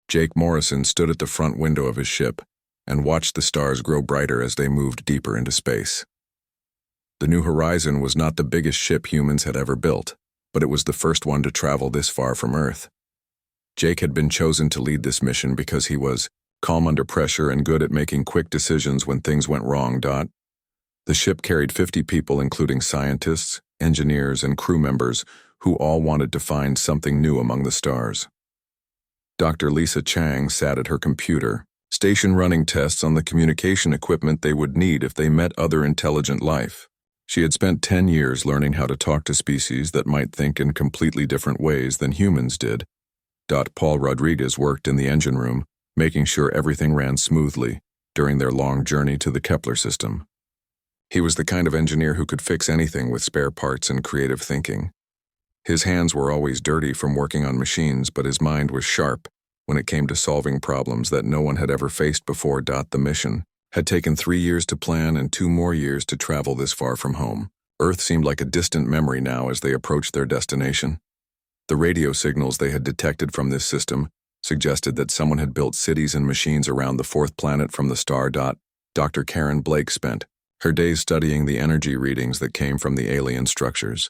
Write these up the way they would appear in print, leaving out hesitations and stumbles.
Jake Morrison stood at the front window of his ship and watched the stars grow brighter as they moved deeper into space. The New Horizon was not the biggest ship humans had ever built, but it was the first one to travel this far from Earth. Jake had been chosen to lead this mission because he was calm under pressure and good at making quick decisions when things went wrong. The ship carried 50 people, including scientists, engineers, and crew members, who all wanted to find something new among the stars. Dr. Lisa Chang sat at her computer, station running tests on the communication equipment they would need if they met other intelligent life. She had spent 10 years learning how to talk to species that might think in completely different ways than humans did. Paul Rodriguez worked in the engine room, making sure everything ran smoothly during their long journey to the Kepler system. He was the kind of engineer who could fix anything with spare parts and creative thinking. His hands were always dirty from working on machines, but his mind was sharp when it came to solving problems that no one had ever faced before. The mission had taken 3 years to plan and 2 more years to travel this far from home. Earth seemed like a distant memory now as they approached their destination. The radio signals they had detected from this system suggested that someone had built cities and machines around the 4th planet from the star. Dr. Karen Blake spent her days studying the energy readings that came from the alien structures.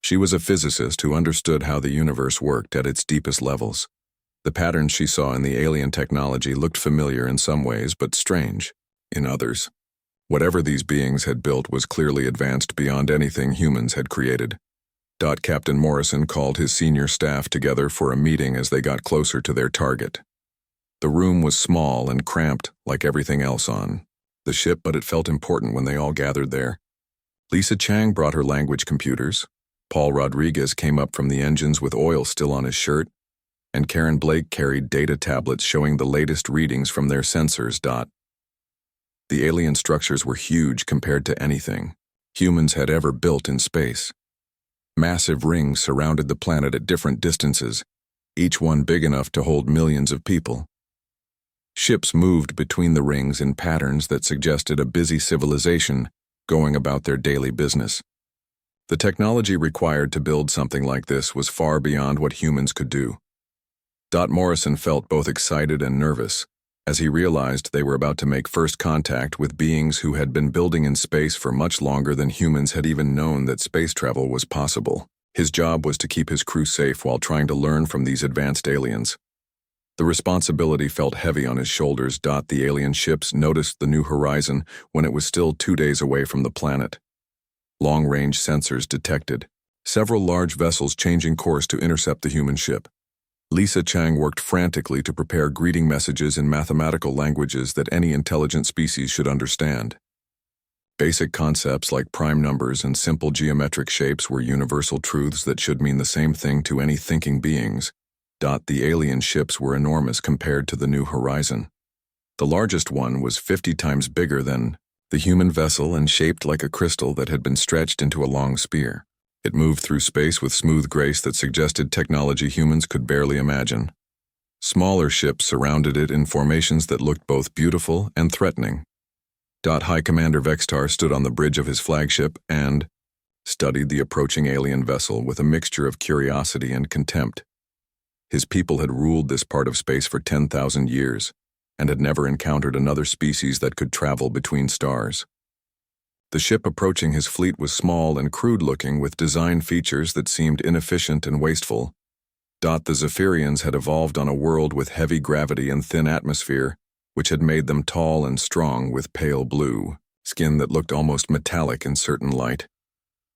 She was a physicist who understood how the universe worked at its deepest levels. The patterns she saw in the alien technology looked familiar in some ways, but strange in others. Whatever these beings had built was clearly advanced beyond anything humans had created. Captain Morrison called his senior staff together for a meeting as they got closer to their target. The room was small and cramped like everything else on the ship, but it felt important when they all gathered there. Lisa Chang brought her language computers. Paul Rodriguez came up from the engines with oil still on his shirt, and Karen Blake carried data tablets showing the latest readings from their sensors. The alien structures were huge compared to anything humans had ever built in space. Massive rings surrounded the planet at different distances, each one big enough to hold millions of people. Ships moved between the rings in patterns that suggested a busy civilization going about their daily business. The technology required to build something like this was far beyond what humans could do. Morrison felt both excited and nervous as he realized they were about to make first contact with beings who had been building in space for much longer than humans had even known that space travel was possible. His job was to keep his crew safe while trying to learn from these advanced aliens. The responsibility felt heavy on his shoulders. The alien ships noticed the New Horizon when it was still 2 days away from the planet. Long-range sensors detected several large vessels changing course to intercept the human ship. Lisa Chang worked frantically to prepare greeting messages in mathematical languages that any intelligent species should understand. Basic concepts like prime numbers and simple geometric shapes were universal truths that should mean the same thing to any thinking beings. The alien ships were enormous compared to the New Horizon. The largest one was 50 times bigger than the human vessel and shaped like a crystal that had been stretched into a long spear. It moved through space with smooth grace that suggested technology humans could barely imagine. Smaller ships surrounded it in formations that looked both beautiful and threatening. High Commander Vextar stood on the bridge of his flagship and studied the approaching alien vessel with a mixture of curiosity and contempt. His people had ruled this part of space for 10,000 years and had never encountered another species that could travel between stars. The ship approaching his fleet was small and crude-looking with design features that seemed inefficient and wasteful. The Zephyrians had evolved on a world with heavy gravity and thin atmosphere, which had made them tall and strong with pale blue skin that looked almost metallic in certain light.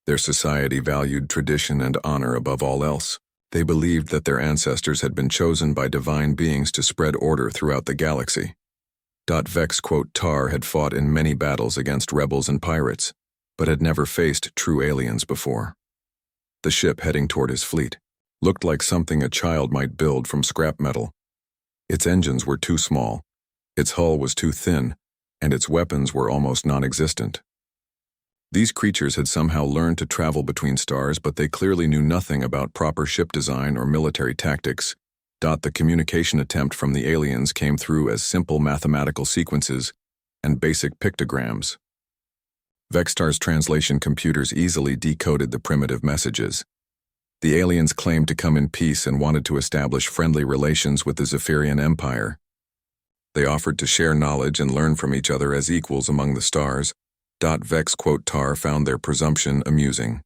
Their society valued tradition and honor above all else. They believed that their ancestors had been chosen by divine beings to spread order throughout the galaxy. Vex Tar had fought in many battles against rebels and pirates, but had never faced true aliens before. The ship heading toward his fleet looked like something a child might build from scrap metal. Its engines were too small, its hull was too thin, and its weapons were almost non-existent. These creatures had somehow learned to travel between stars, but they clearly knew nothing about proper ship design or military tactics. The communication attempt from the aliens came through as simple mathematical sequences and basic pictograms. Vextar's translation computers easily decoded the primitive messages. The aliens claimed to come in peace and wanted to establish friendly relations with the Zephyrian Empire. They offered to share knowledge and learn from each other as equals among the stars. Vex Tar found their presumption amusing.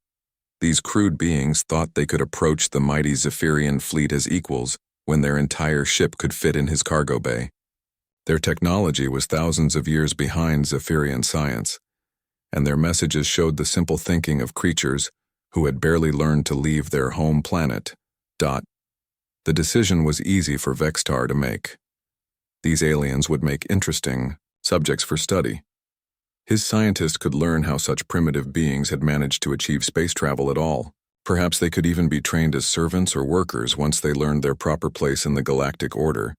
These crude beings thought they could approach the mighty Zephyrian fleet as equals when their entire ship could fit in his cargo bay. Their technology was thousands of years behind Zephyrian science, and their messages showed the simple thinking of creatures who had barely learned to leave their home planet. The decision was easy for Vextar to make. These aliens would make interesting subjects for study. His scientists could learn how such primitive beings had managed to achieve space travel at all. Perhaps they could even be trained as servants or workers once they learned their proper place in the galactic order.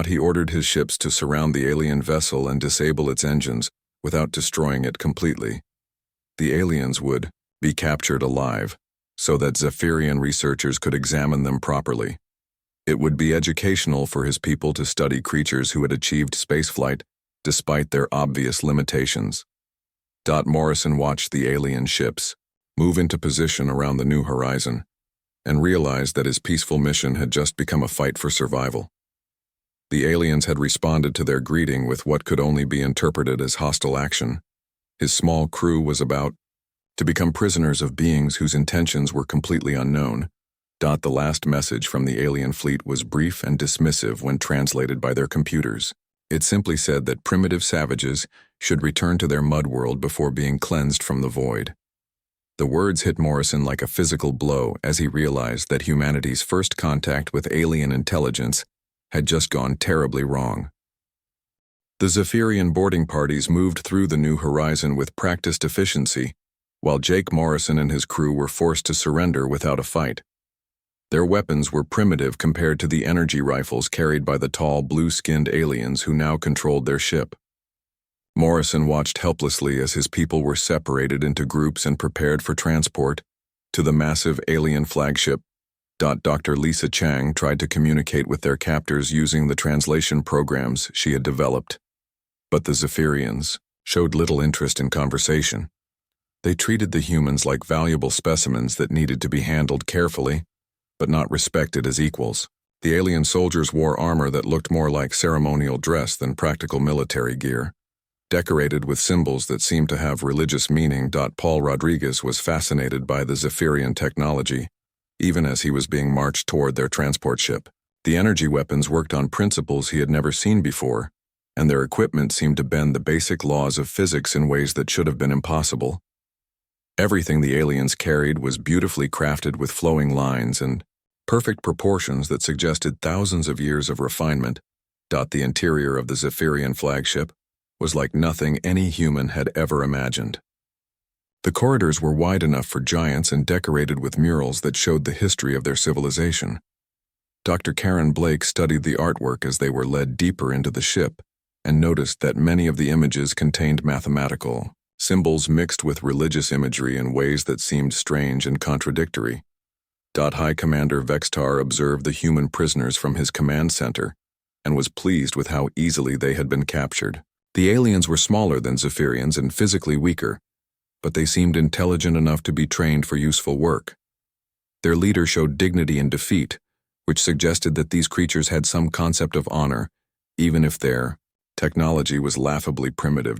He ordered his ships to surround the alien vessel and disable its engines without destroying it completely. The aliens would be captured alive so that Zephyrian researchers could examine them properly. It would be educational for his people to study creatures who had achieved spaceflight despite their obvious limitations. Morrison watched the alien ships move into position around the new horizon and realized that his peaceful mission had just become a fight for survival. The aliens had responded to their greeting with what could only be interpreted as hostile action. His small crew was about to become prisoners of beings whose intentions were completely unknown. The last message from the alien fleet was brief and dismissive when translated by their computers. It simply said that primitive savages should return to their mud world before being cleansed from the void. The words hit Morrison like a physical blow as he realized that humanity's first contact with alien intelligence had just gone terribly wrong. The Zephyrian boarding parties moved through the new horizon with practiced efficiency, while Jake Morrison and his crew were forced to surrender without a fight. Their weapons were primitive compared to the energy rifles carried by the tall, blue-skinned aliens who now controlled their ship. Morrison watched helplessly as his people were separated into groups and prepared for transport to the massive alien flagship. Dr. Lisa Chang tried to communicate with their captors using the translation programs she had developed, but the Zephyrians showed little interest in conversation. They treated the humans like valuable specimens that needed to be handled carefully, but not respected as equals. The alien soldiers wore armor that looked more like ceremonial dress than practical military gear, decorated with symbols that seemed to have religious meaning. Paul Rodriguez was fascinated by the Zephyrian technology, even as he was being marched toward their transport ship. The energy weapons worked on principles he had never seen before, and their equipment seemed to bend the basic laws of physics in ways that should have been impossible. Everything the aliens carried was beautifully crafted with flowing lines and perfect proportions that suggested thousands of years of refinement. The interior of the Zephyrian flagship was like nothing any human had ever imagined. The corridors were wide enough for giants and decorated with murals that showed the history of their civilization. Dr. Karen Blake studied the artwork as they were led deeper into the ship and noticed that many of the images contained mathematical symbols mixed with religious imagery in ways that seemed strange and contradictory. High Commander Vextar observed the human prisoners from his command center and was pleased with how easily they had been captured. The aliens were smaller than Zephyrians and physically weaker, but they seemed intelligent enough to be trained for useful work. Their leader showed dignity in defeat, which suggested that these creatures had some concept of honor, even if their technology was laughably primitive.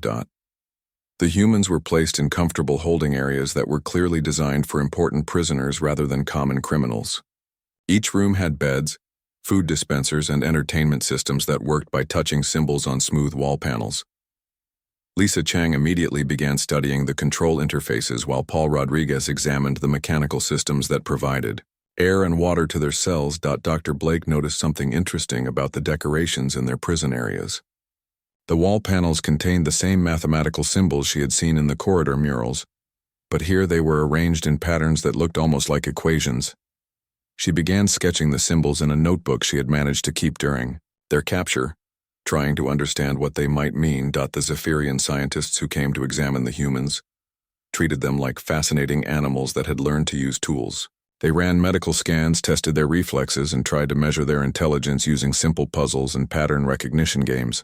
The humans were placed in comfortable holding areas that were clearly designed for important prisoners rather than common criminals. Each room had beds, food dispensers, and entertainment systems that worked by touching symbols on smooth wall panels. Lisa Chang immediately began studying the control interfaces while Paul Rodriguez examined the mechanical systems that provided air and water to their cells. Dr. Blake noticed something interesting about the decorations in their prison areas. The wall panels contained the same mathematical symbols she had seen in the corridor murals, but here they were arranged in patterns that looked almost like equations. She began sketching the symbols in a notebook she had managed to keep during their capture, trying to understand what they might mean. The Zephyrian scientists who came to examine the humans treated them like fascinating animals that had learned to use tools. They ran medical scans, tested their reflexes, and tried to measure their intelligence using simple puzzles and pattern recognition games.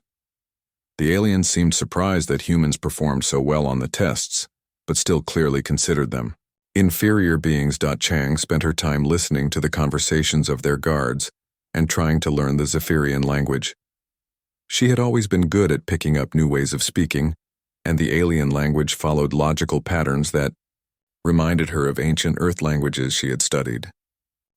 The aliens seemed surprised that humans performed so well on the tests, but still clearly considered them Inferior beings. Chang spent her time listening to the conversations of their guards and trying to learn the Zephyrian language. She had always been good at picking up new ways of speaking, and the alien language followed logical patterns that reminded her of ancient Earth languages she had studied.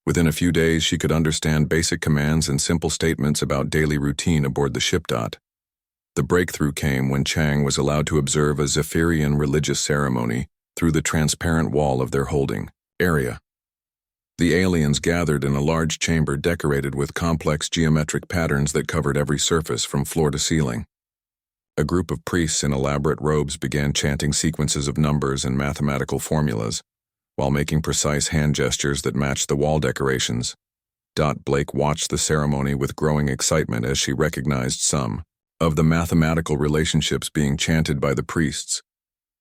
Within a few days, she could understand basic commands and simple statements about daily routine aboard the ship. The breakthrough came when Chang was allowed to observe a Zephyrian religious ceremony through the transparent wall of their holding area. The aliens gathered in a large chamber decorated with complex geometric patterns that covered every surface from floor to ceiling. A group of priests in elaborate robes began chanting sequences of numbers and mathematical formulas, while making precise hand gestures that matched the wall decorations. Blake watched the ceremony with growing excitement as she recognized some of the mathematical relationships being chanted by the priests.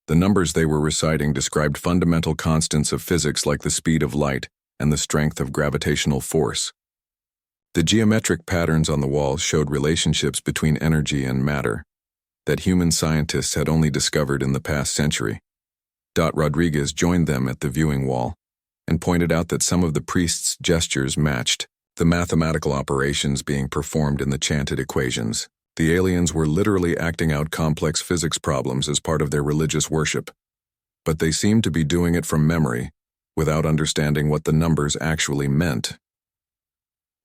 The numbers they were reciting described fundamental constants of physics like the speed of light and the strength of gravitational force. The geometric patterns on the walls showed relationships between energy and matter that human scientists had only discovered in the past century. Rodriguez joined them at the viewing wall and pointed out that some of the priests' gestures matched the mathematical operations being performed in the chanted equations. The aliens were literally acting out complex physics problems as part of their religious worship, but they seemed to be doing it from memory, without understanding what the numbers actually meant.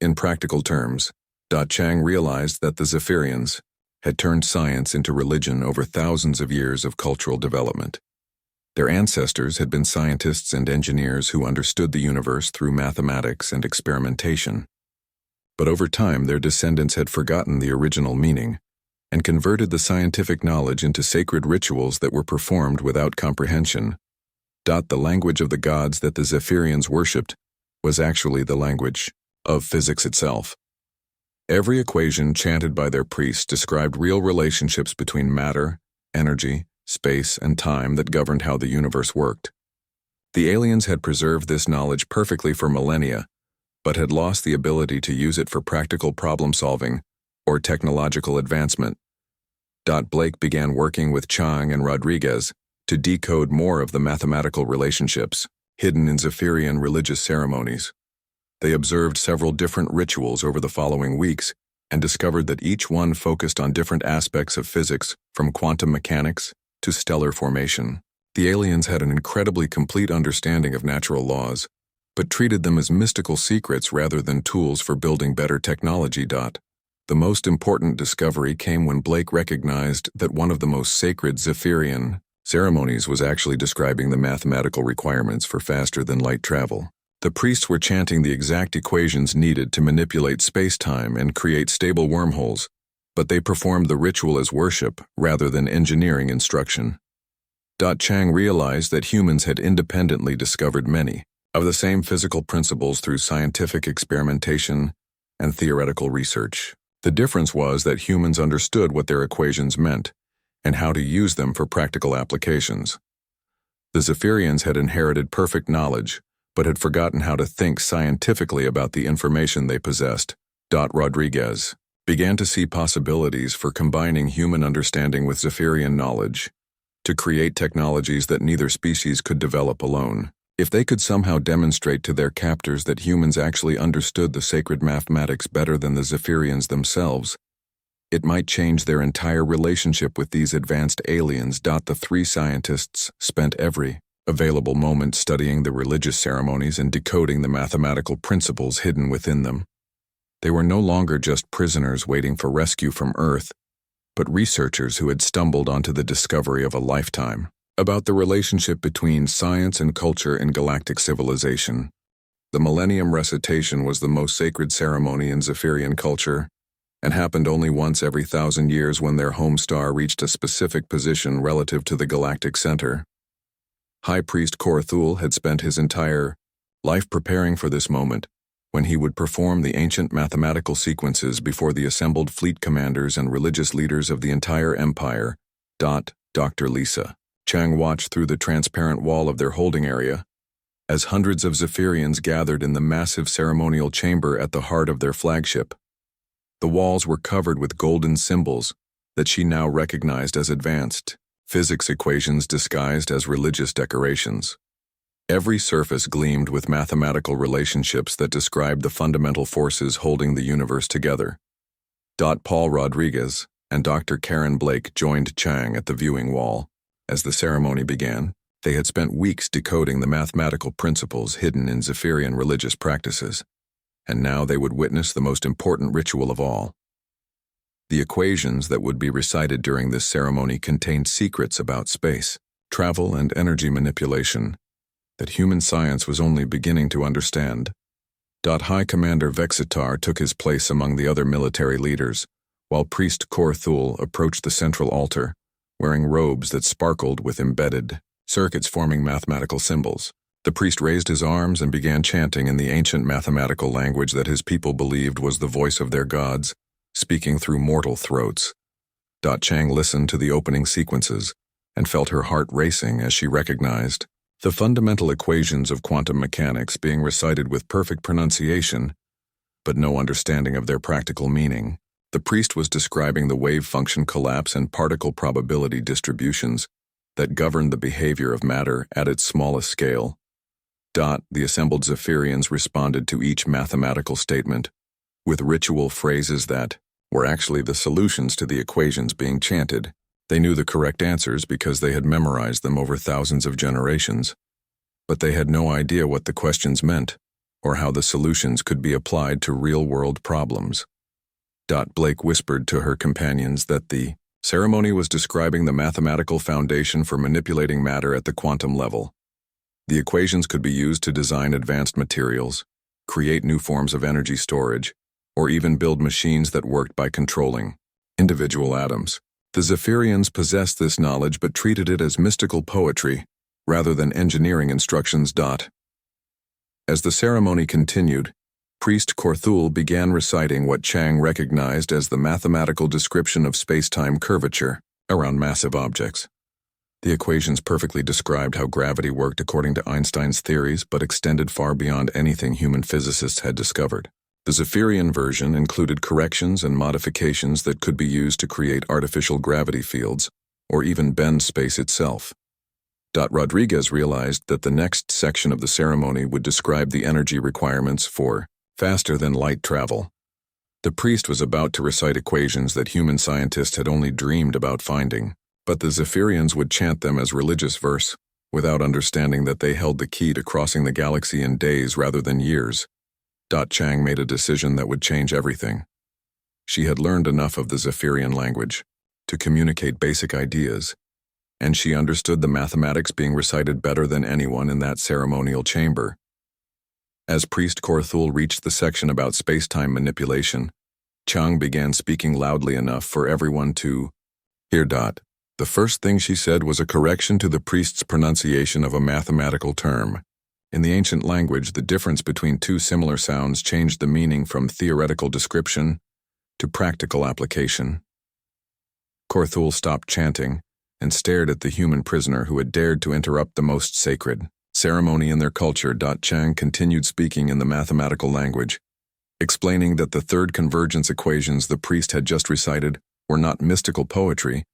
In practical terms, Chang realized that the Zephyrians had turned science into religion over thousands of years of cultural development. Their ancestors had been scientists and engineers who understood the universe through mathematics and experimentation. But over time, their descendants had forgotten the original meaning and converted the scientific knowledge into sacred rituals that were performed without comprehension. The language of the gods that the Zephyrians worshipped was actually the language of physics itself. Every equation chanted by their priests described real relationships between matter, energy, space, and time that governed how the universe worked. The aliens had preserved this knowledge perfectly for millennia, but had lost the ability to use it for practical problem-solving or technological advancement. Blake began working with Chang and Rodriguez to decode more of the mathematical relationships hidden in Zephyrian religious ceremonies. They observed several different rituals over the following weeks and discovered that each one focused on different aspects of physics, from quantum mechanics to stellar formation. The aliens had an incredibly complete understanding of natural laws, but treated them as mystical secrets rather than tools for building better technology. The most important discovery came when Blake recognized that one of the most sacred Zephyrian ceremonies was actually describing the mathematical requirements for faster-than-light travel. The priests were chanting the exact equations needed to manipulate space-time and create stable wormholes, but they performed the ritual as worship rather than engineering instruction. Chang realized that humans had independently discovered many of the same physical principles through scientific experimentation and theoretical research. The difference was that humans understood what their equations meant and how to use them for practical applications. The Zephyrians had inherited perfect knowledge, but had forgotten how to think scientifically about the information they possessed. Rodriguez began to see possibilities for combining human understanding with Zephyrian knowledge to create technologies that neither species could develop alone. If they could somehow demonstrate to their captors that humans actually understood the sacred mathematics better than the Zephyrians themselves, it might change their entire relationship with these advanced aliens. The three scientists spent every available moment studying the religious ceremonies and decoding the mathematical principles hidden within them. They were no longer just prisoners waiting for rescue from Earth, but researchers who had stumbled onto the discovery of a lifetime. About the relationship between science and culture in galactic civilization. The Millennium Recitation was the most sacred ceremony in Zephyrian culture, and happened only once every 1,000 years when their home star reached a specific position relative to the galactic center. High Priest Korthul had spent his entire life preparing for this moment, when he would perform the ancient mathematical sequences before the assembled fleet commanders and religious leaders of the entire empire. Dr. Lisa Chang watched through the transparent wall of their holding area as hundreds of Zephyrians gathered in the massive ceremonial chamber at the heart of their flagship. The walls were covered with golden symbols that she now recognized as advanced physics equations disguised as religious decorations. Every surface gleamed with mathematical relationships that described the fundamental forces holding the universe together. Paul Rodriguez and Dr. Karen Blake joined Chang at the viewing wall. As the ceremony began, they had spent weeks decoding the mathematical principles hidden in Zephyrian religious practices, and now they would witness the most important ritual of all. The equations that would be recited during this ceremony contained secrets about space, travel, and energy manipulation that human science was only beginning to understand. High Commander Vexitar took his place among the other military leaders, while Priest Korthul approached the central altar, wearing robes that sparkled with embedded circuits forming mathematical symbols. The priest raised his arms and began chanting in the ancient mathematical language that his people believed was the voice of their gods, speaking through mortal throats. Chang listened to the opening sequences and felt her heart racing as she recognized the fundamental equations of quantum mechanics being recited with perfect pronunciation, but no understanding of their practical meaning. The priest was describing the wave function collapse and particle probability distributions that govern the behavior of matter at its smallest scale. The assembled Zephyrians responded to each mathematical statement with ritual phrases that were actually the solutions to the equations being chanted. They knew the correct answers because they had memorized them over thousands of generations, but they had no idea what the questions meant or how the solutions could be applied to real-world problems. Blake whispered to her companions that the ceremony was describing the mathematical foundation for manipulating matter at the quantum level. The equations could be used to design advanced materials, create new forms of energy storage, or even build machines that worked by controlling individual atoms. The Zephyrians possessed this knowledge but treated it as mystical poetry rather than engineering instructions. As the ceremony continued, Priest Korthul began reciting what Chang recognized as the mathematical description of space-time curvature around massive objects. The equations perfectly described how gravity worked according to Einstein's theories but extended far beyond anything human physicists had discovered. The Zephyrian version included corrections and modifications that could be used to create artificial gravity fields or even bend space itself. Rodriguez realized that the next section of the ceremony would describe the energy requirements for faster-than-light travel. The priest was about to recite equations that human scientists had only dreamed about finding, but the Zephyrians would chant them as religious verse, without understanding that they held the key to crossing the galaxy in days rather than years. Chang made a decision that would change everything. She had learned enough of the Zephyrian language to communicate basic ideas, and she understood the mathematics being recited better than anyone in that ceremonial chamber. As Priest Korthul reached the section about space-time manipulation, Chang began speaking loudly enough for everyone to hear. The first thing she said was a correction to the priest's pronunciation of a mathematical term. In the ancient language, the difference between two similar sounds changed the meaning from theoretical description to practical application. Korthul stopped chanting and stared at the human prisoner who had dared to interrupt the most sacred ceremony in their culture. Chang continued speaking in the mathematical language, explaining that the third convergence equations the priest had just recited were not mystical poetry,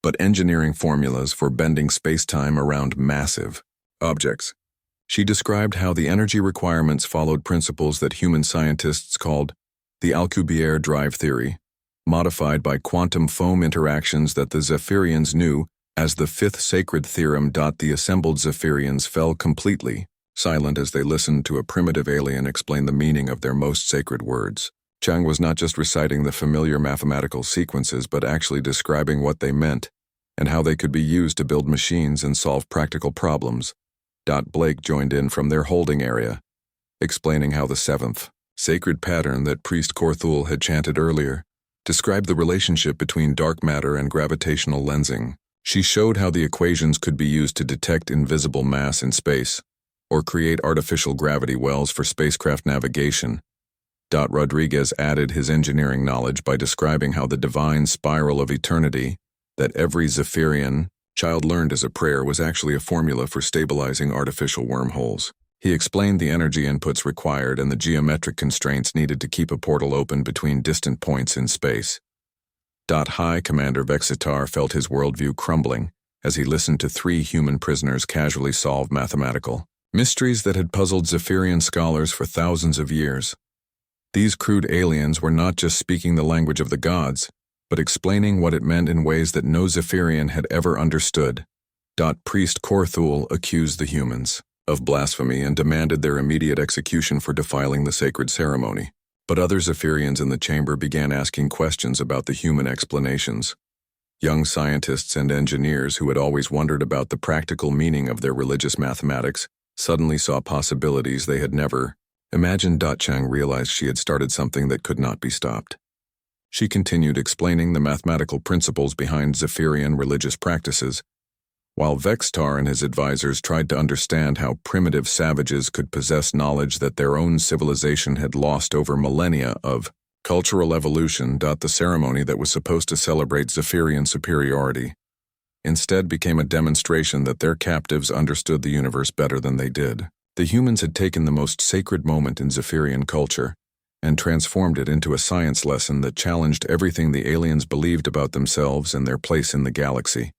but engineering formulas for bending space-time around massive objects. She described how the energy requirements followed principles that human scientists called the Alcubierre drive theory, modified by quantum foam interactions that the Zephyrians knew as the fifth sacred theorem. The assembled Zephyrians fell completely silent as they listened to a primitive alien explain the meaning of their most sacred words. Chang was not just reciting the familiar mathematical sequences but actually describing what they meant and how they could be used to build machines and solve practical problems. Blake joined in from their holding area, explaining how the seventh sacred pattern that Priest Korthul had chanted earlier described the relationship between dark matter and gravitational lensing. She showed how the equations could be used to detect invisible mass in space or create artificial gravity wells for spacecraft navigation. Rodriguez added his engineering knowledge by describing how the divine spiral of eternity that every Zephyrian child learned as a prayer was actually a formula for stabilizing artificial wormholes. He explained the energy inputs required and the geometric constraints needed to keep a portal open between distant points in space. High Commander Vexitar felt his worldview crumbling as he listened to three human prisoners casually solve mathematical Mysteries that had puzzled Zephyrian scholars for thousands of years. These crude aliens were not just speaking the language of the gods, but explaining what it meant in ways that no Zephyrian had ever understood. Priest Korthul accused the humans of blasphemy and demanded their immediate execution for defiling the sacred ceremony. But other Zephyrians in the chamber began asking questions about the human explanations. Young scientists and engineers who had always wondered about the practical meaning of their religious mathematics suddenly saw possibilities they had never imagined. Chang realized she had started something that could not be stopped. She continued explaining the mathematical principles behind Zephyrian religious practices, while Vextar and his advisors tried to understand how primitive savages could possess knowledge that their own civilization had lost over millennia of cultural evolution. The ceremony that was supposed to celebrate Zephyrian superiority instead became a demonstration that their captives understood the universe better than they did. The humans had taken the most sacred moment in Zephyrian culture and transformed it into a science lesson that challenged everything the aliens believed about themselves and their place in the galaxy.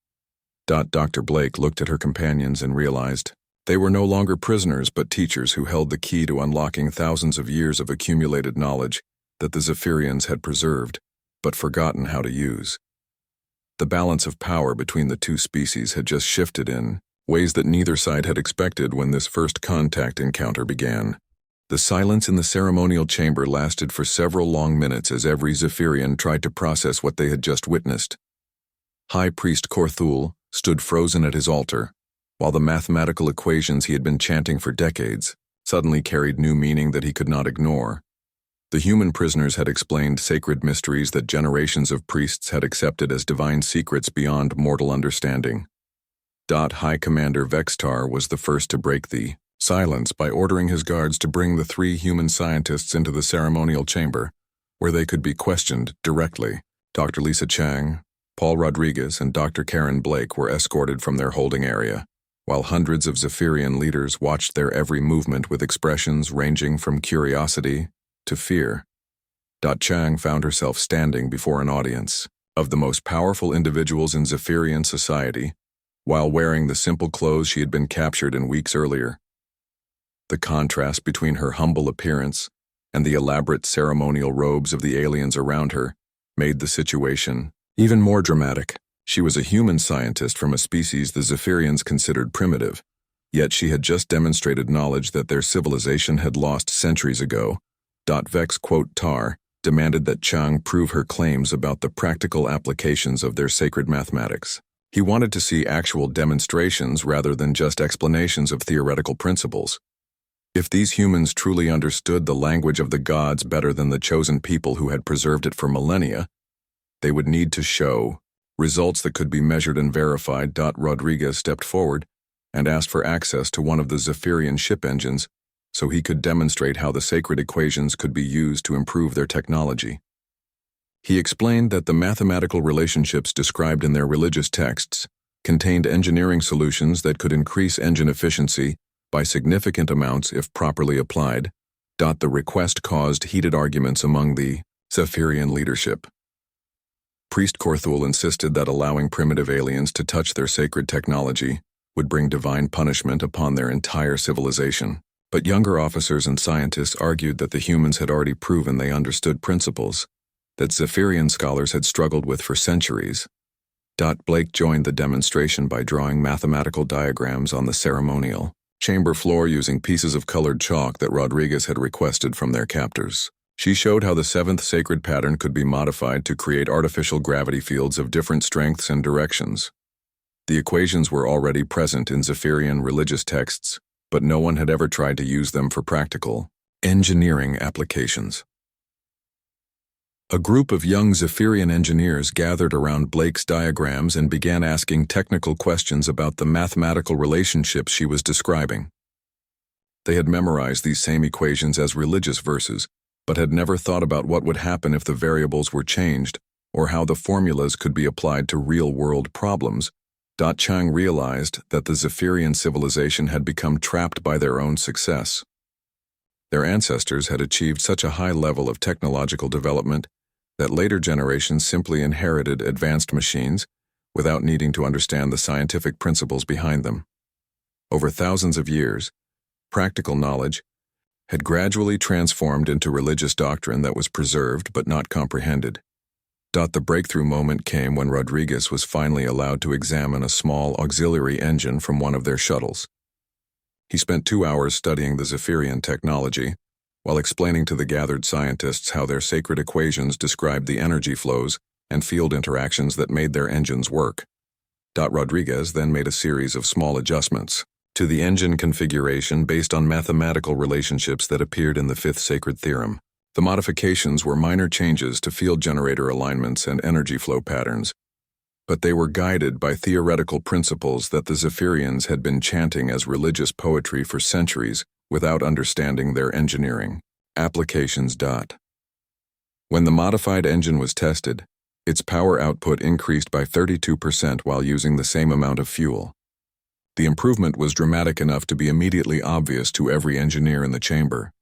Dr. Blake looked at her companions and realized they were no longer prisoners but teachers who held the key to unlocking thousands of years of accumulated knowledge that the Zephyrians had preserved, but forgotten how to use. The balance of power between the two species had just shifted in ways that neither side had expected when this first contact encounter began. The silence in the ceremonial chamber lasted for several long minutes as every Zephyrian tried to process what they had just witnessed. High Priest Korthul stood frozen at his altar, while the mathematical equations he had been chanting for decades suddenly carried new meaning that he could not ignore. The human prisoners had explained sacred mysteries that generations of priests had accepted as divine secrets beyond mortal understanding. High Commander Vextar was the first to break the silence by ordering his guards to bring the three human scientists into the ceremonial chamber, where they could be questioned directly. Dr. Lisa Chang, Paul Rodriguez, and Dr. Karen Blake were escorted from their holding area, while hundreds of Zephyrian leaders watched their every movement with expressions ranging from curiosity to fear. Chang found herself standing before an audience of the most powerful individuals in Zephyrian society, while wearing the simple clothes she had been captured in weeks earlier. The contrast between her humble appearance and the elaborate ceremonial robes of the aliens around her made the situation even more dramatic. She was a human scientist from a species the Zephyrians considered primitive, yet she had just demonstrated knowledge that their civilization had lost centuries ago. Vex Tar demanded that Chang prove her claims about the practical applications of their sacred mathematics. He wanted to see actual demonstrations rather than just explanations of theoretical principles. If these humans truly understood the language of the gods better than the chosen people who had preserved it for millennia, they would need to show results that could be measured and verified. Rodriguez stepped forward and asked for access to one of the Zephyrian ship engines so he could demonstrate how the sacred equations could be used to improve their technology. He explained that the mathematical relationships described in their religious texts contained engineering solutions that could increase engine efficiency by significant amounts if properly applied. The request caused heated arguments among the Zephyrian leadership. Priest Korthul insisted that allowing primitive aliens to touch their sacred technology would bring divine punishment upon their entire civilization. But younger officers and scientists argued that the humans had already proven they understood principles that Zephyrian scholars had struggled with for centuries. Blake joined the demonstration by drawing mathematical diagrams on the ceremonial chamber floor using pieces of colored chalk that Rodriguez had requested from their captors. She showed how the seventh sacred pattern could be modified to create artificial gravity fields of different strengths and directions. The equations were already present in Zephyrian religious texts, but no one had ever tried to use them for practical engineering applications. A group of young Zephyrian engineers gathered around Blake's diagrams and began asking technical questions about the mathematical relationships she was describing. They had memorized these same equations as religious verses, but had never thought about what would happen if the variables were changed, or how the formulas could be applied to real-world problems. Chang realized that the Zephyrian civilization had become trapped by their own success. Their ancestors had achieved such a high level of technological development that later generations simply inherited advanced machines without needing to understand the scientific principles behind them. Over thousands of years, practical knowledge, had gradually transformed into religious doctrine that was preserved but not comprehended. The breakthrough moment came when Rodriguez was finally allowed to examine a small auxiliary engine from one of their shuttles. He spent 2 hours studying the Zephyrian technology, while explaining to the gathered scientists how their sacred equations described the energy flows and field interactions that made their engines work. Rodriguez then made a series of small adjustments to the engine configuration based on mathematical relationships that appeared in the fifth sacred theorem. The modifications were minor changes to field generator alignments and energy flow patterns, but they were guided by theoretical principles that the Zephyrians had been chanting as religious poetry for centuries without understanding their engineering applications. When the modified engine was tested, its power output increased by 32% while using the same amount of fuel. The improvement was dramatic enough to be immediately obvious to every engineer in the chamber.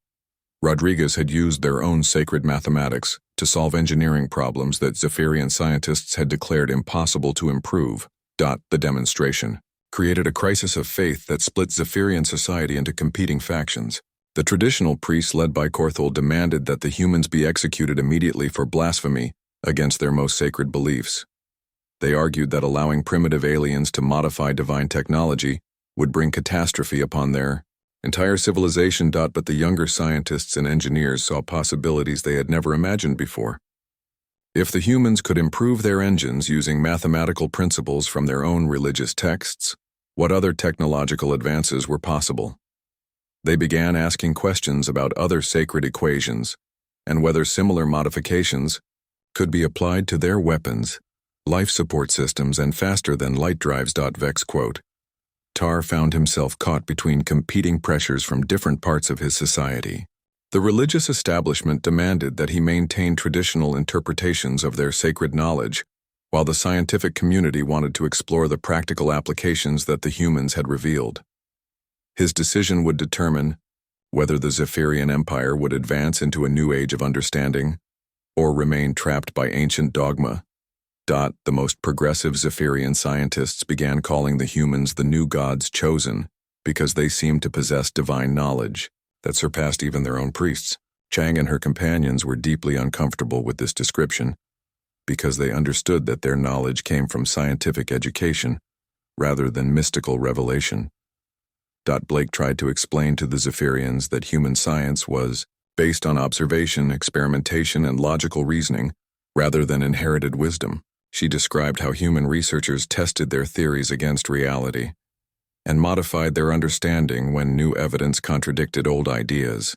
Rodriguez had used their own sacred mathematics to solve engineering problems that Zephyrian scientists had declared impossible to improve. The demonstration created a crisis of faith that split Zephyrian society into competing factions. The traditional priests led by Korthul demanded that the humans be executed immediately for blasphemy against their most sacred beliefs. They argued that allowing primitive aliens to modify divine technology would bring catastrophe upon their entire civilization. But the younger scientists and engineers saw possibilities they had never imagined before. If the humans could improve their engines using mathematical principles from their own religious texts, what other technological advances were possible? They began asking questions about other sacred equations and whether similar modifications could be applied to their weapons, life support systems, and faster-than-light drives. Vex quote, Tar found himself caught between competing pressures from different parts of his society. The religious establishment demanded that he maintain traditional interpretations of their sacred knowledge, while the scientific community wanted to explore the practical applications that the humans had revealed. His decision would determine whether the Zephyrian Empire would advance into a new age of understanding or remain trapped by ancient dogma. The most progressive Zephyrian scientists began calling the humans the new gods chosen because they seemed to possess divine knowledge that surpassed even their own priests. Chang and her companions were deeply uncomfortable with this description because they understood that their knowledge came from scientific education rather than mystical revelation. Blake tried to explain to the Zephyrians that human science was based on observation, experimentation, and logical reasoning rather than inherited wisdom. She described how human researchers tested their theories against reality and modified their understanding when new evidence contradicted old ideas.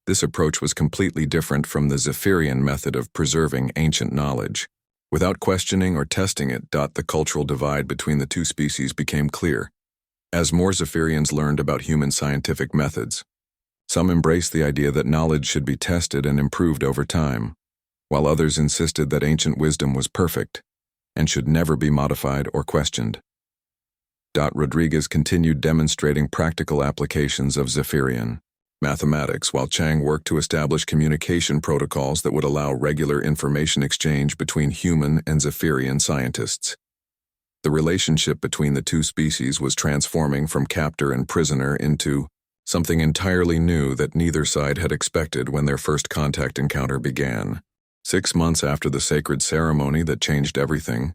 This approach was completely different from the Zephyrian method of preserving ancient knowledge. Without questioning or testing it, the cultural divide between the two species became clear. As more Zephyrians learned about human scientific methods, some embraced the idea that knowledge should be tested and improved over time, while others insisted that ancient wisdom was perfect and should never be modified or questioned. Rodriguez continued demonstrating practical applications of Zephyrian mathematics while Chang worked to establish communication protocols that would allow regular information exchange between human and Zephyrian scientists. The relationship between the two species was transforming from captor and prisoner into something entirely new that neither side had expected when their first contact encounter began. 6 months after the sacred ceremony that changed everything,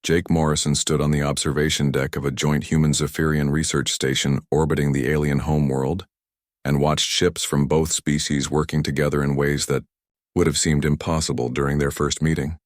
Jake Morrison stood on the observation deck of a joint human-Zephyrian research station orbiting the alien homeworld and watched ships from both species working together in ways that would have seemed impossible during their first meeting.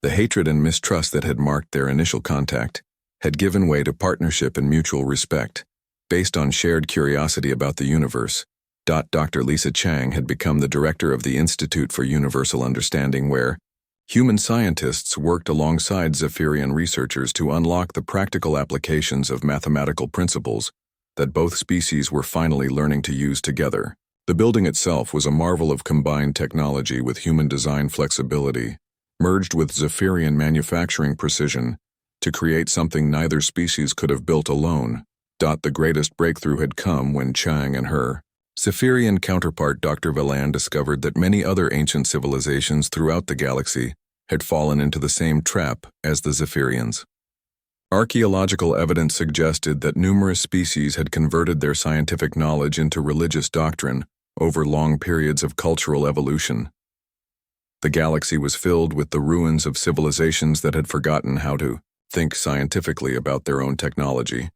The hatred and mistrust that had marked their initial contact had given way to partnership and mutual respect, based on shared curiosity about the universe. Dr. Lisa Chang had become the director of the Institute for Universal Understanding, where human scientists worked alongside Zephyrian researchers to unlock the practical applications of mathematical principles that both species were finally learning to use together. The building itself was a marvel of combined technology with human design flexibility, merged with Zephyrian manufacturing precision to create something neither species could have built alone. The greatest breakthrough had come when Chang and her Zephyrian counterpart Dr. Valan discovered that many other ancient civilizations throughout the galaxy had fallen into the same trap as the Zephyrians. Archaeological evidence suggested that numerous species had converted their scientific knowledge into religious doctrine over long periods of cultural evolution. The galaxy was filled with the ruins of civilizations that had forgotten how to think scientifically about their own technology.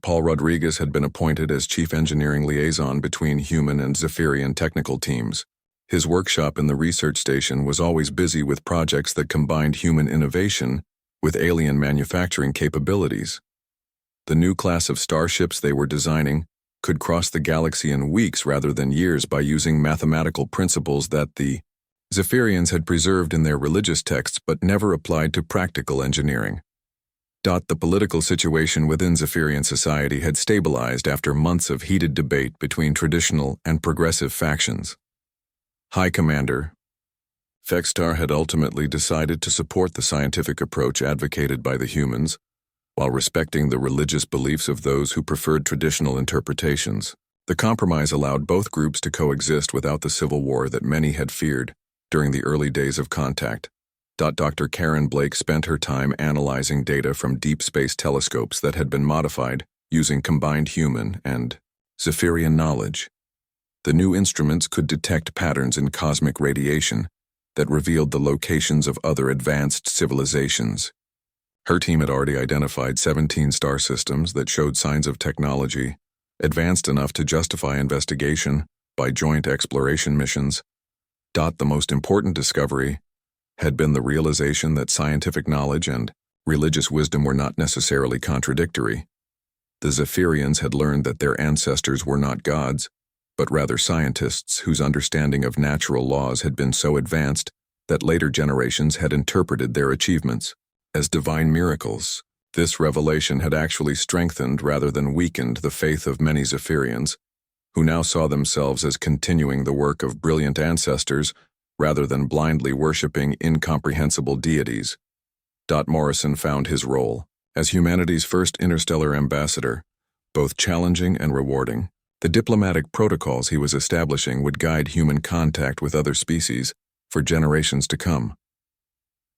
Paul Rodriguez had been appointed as chief engineering liaison between human and Zephyrian technical teams. His workshop in the research station was always busy with projects that combined human innovation with alien manufacturing capabilities. The new class of starships they were designing could cross the galaxy in weeks rather than years by using mathematical principles that the Zephyrians had preserved in their religious texts but never applied to practical engineering. The political situation within Zephyrian society had stabilized after months of heated debate between traditional and progressive factions. High Commander Fextar had ultimately decided to support the scientific approach advocated by the humans, while respecting the religious beliefs of those who preferred traditional interpretations. The compromise allowed both groups to coexist without the civil war that many had feared during the early days of contact. Dr. Karen Blake spent her time analyzing data from deep space telescopes that had been modified using combined human and Zephyrian knowledge. The new instruments could detect patterns in cosmic radiation that revealed the locations of other advanced civilizations. Her team had already identified 17 star systems that showed signs of technology advanced enough to justify investigation by joint exploration missions. The most important discovery had been the realization that scientific knowledge and religious wisdom were not necessarily contradictory. The Zephyrians had learned that their ancestors were not gods, but rather scientists whose understanding of natural laws had been so advanced that later generations had interpreted their achievements as divine miracles. This revelation had actually strengthened rather than weakened the faith of many Zephyrians, who now saw themselves as continuing the work of brilliant ancestors rather than blindly worshipping incomprehensible deities. Morrison found his role as humanity's first interstellar ambassador both challenging and rewarding. The diplomatic protocols he was establishing would guide human contact with other species for generations to come.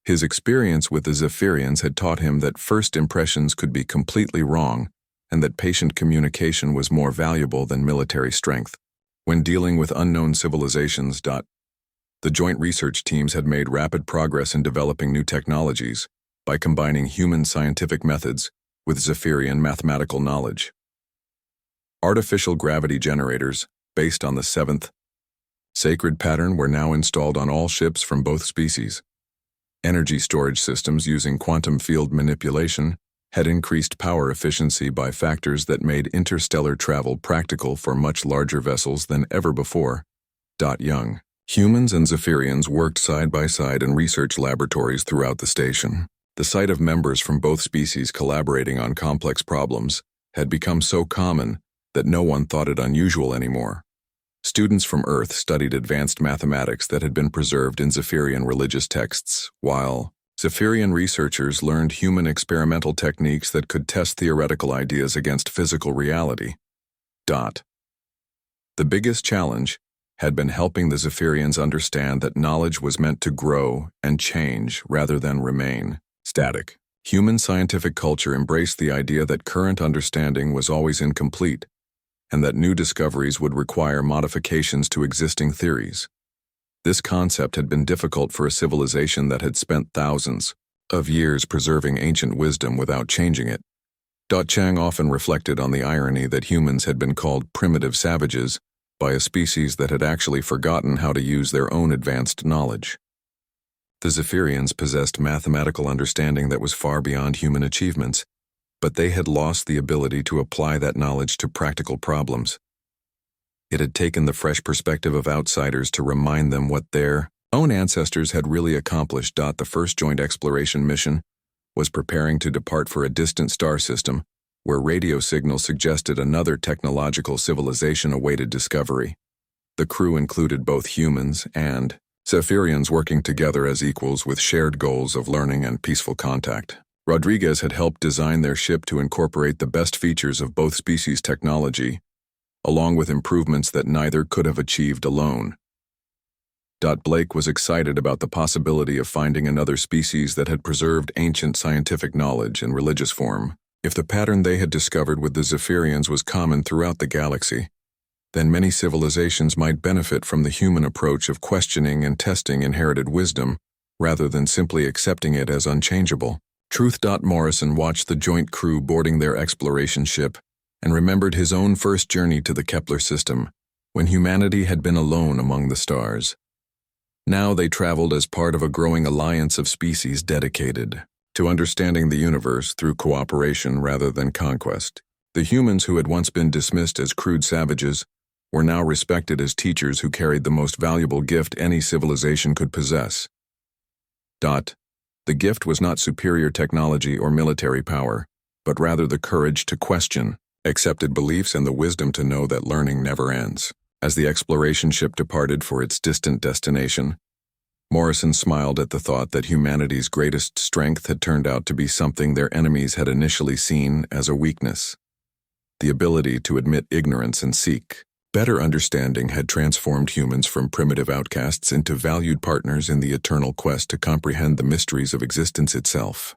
His experience with the Zephyrians had taught him that first impressions could be completely wrong and that patient communication was more valuable than military strength. When dealing with unknown civilizations, the joint research teams had made rapid progress in developing new technologies by combining human scientific methods with Zephyrian mathematical knowledge. Artificial gravity generators, based on the 7th sacred pattern, were now installed on all ships from both species. Energy storage systems using quantum field manipulation had increased power efficiency by factors that made interstellar travel practical for much larger vessels than ever before. Young humans and Zephyrians worked side by side in research laboratories throughout the station. The sight of members from both species collaborating on complex problems had become so common that no one thought it unusual anymore. Students from Earth studied advanced mathematics that had been preserved in Zephyrian religious texts, while Zephyrian researchers learned human experimental techniques that could test theoretical ideas against physical reality. The biggest challenge had been helping the Zephyrians understand that knowledge was meant to grow and change rather than remain static. Human scientific culture embraced the idea that current understanding was always incomplete, and that new discoveries would require modifications to existing theories. This concept had been difficult for a civilization that had spent thousands of years preserving ancient wisdom without changing it. Chang often reflected on the irony that humans had been called primitive savages by a species that had actually forgotten how to use their own advanced knowledge. The Zephyrians possessed mathematical understanding that was far beyond human achievements, but they had lost the ability to apply that knowledge to practical problems. It had taken the fresh perspective of outsiders to remind them what their own ancestors had really accomplished. The first joint exploration mission was preparing to depart for a distant star system where radio signals suggested another technological civilization awaited discovery. The crew included both humans and Zephyrians working together as equals with shared goals of learning and peaceful contact. Rodriguez had helped design their ship to incorporate the best features of both species' technology, along with improvements that neither could have achieved alone. Blake was excited about the possibility of finding another species that had preserved ancient scientific knowledge in religious form. If the pattern they had discovered with the Zephyrians was common throughout the galaxy, then many civilizations might benefit from the human approach of questioning and testing inherited wisdom, rather than simply accepting it as unchangeable. Truth. Morrison watched the joint crew boarding their exploration ship and remembered his own first journey to the Kepler system, when humanity had been alone among the stars. Now they traveled as part of a growing alliance of species dedicated to understanding the universe through cooperation rather than conquest. The humans who had once been dismissed as crude savages were now respected as teachers who carried the most valuable gift any civilization could possess. The gift was not superior technology or military power, but rather the courage to question accepted beliefs and the wisdom to know that learning never ends. As the exploration ship departed for its distant destination, Morrison smiled at the thought that humanity's greatest strength had turned out to be something their enemies had initially seen as a weakness. The ability to admit ignorance and seek better understanding had transformed humans from primitive outcasts into valued partners in the eternal quest to comprehend the mysteries of existence itself.